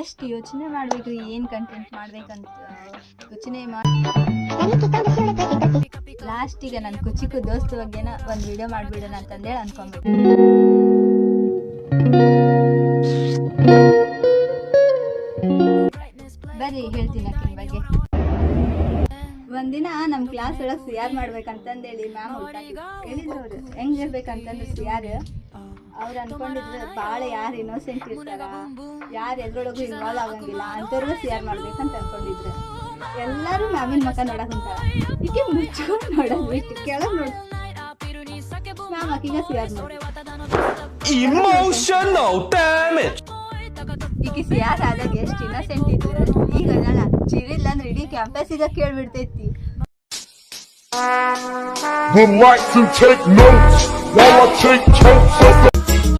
ಎಷ್ಟು ಯೋಚನೆ ಮಾಡ್ಬೇಕು ಏನ್ ಕಂಟೆಂಟ್ ಮಾಡ್ಬೇಕಂತ ಯೋಚನೆ ಮಾಡಿ ಲಾಸ್ಟಿಗೆ ನನ್ನ ಕುಚಿಕು ದೋಸ್ತ ಬಗ್ಗೆನ ಒಂದು ವಿಡಿಯೋ ಮಾಡ್ಬಿಡೋಣ ಅಂತಂದೇಳಿ ಅನ್ಕೊಂಡ್ಬಿಟ್ಟು ಬರ್ರಿ ಹೇಳ್ತೀನಿ ಅಕ್ಕಿನ ಬಗ್ಗೆ. ಒಂದಿನ ನಮ್ಮ ಕ್ಲಾಸ್ ಒಳಗೆ ಸಿಆರ್ ಮಾಡ್ಬೇಕಂತಂದೇಳಿ ಮ್ಯಾಮ್ ಹೇಳಿದ್ರು. ಅವ್ರು ಹೆಂಗ್ ಇರ್ಬೇಕಂತಂದ್ರೆ ಸಿಆರ್ ಅವ್ರು ಅನ್ಕೊಂಡಿದ್ರು ಭಾಳ ಯಾರು ಇನ್ನೋಸೆಂಟ್ ಇರ್ತಾರ, ಯಾರು ಎದ್ರೊಳಗೂ ಇನ್ವಾಲ್ವ್ ಆಗಂಗಿಲ್ಲ ಅಂಥವ್ರಿಗೂ ಸಿಆರ್ ಮಾಡ್ಬೇಕಂತ ಅನ್ಕೊಂಡಿದ್ರು. ಎಲ್ಲರೂ ಮ್ಯಾಮಿನ ಮಕ್ಕ ನೋಡಕ್ ಕುಂತಾರ. ಈಕೆ ಮುಚ್ಕೊಂಡು ನೋಡೋದು ಬಿಟ್ಟು ಕೆಳಗೆ ನೋಡ್ ಮ್ಯಾಮ್ ಆಕಿಗ ಸಿಆರ್ ನೋಡಿ ಈಕೆ ಸಿಆರ್ ಆದಾಗ ಎಷ್ಟು ಇನ್ನೋಸೆಂಟ್ ಇದ್ರು. ಈಗ ಅದಲ್ಲ ಚಿರಿಲ್ಲ ಅಂದ್ರೆ ಇಡೀ ಕ್ಯಾಂಪಸ್ಸಿಗ ಕೇಳ್ಬಿಡ್ತೈತಿ. Would like to take notes while I take totes of the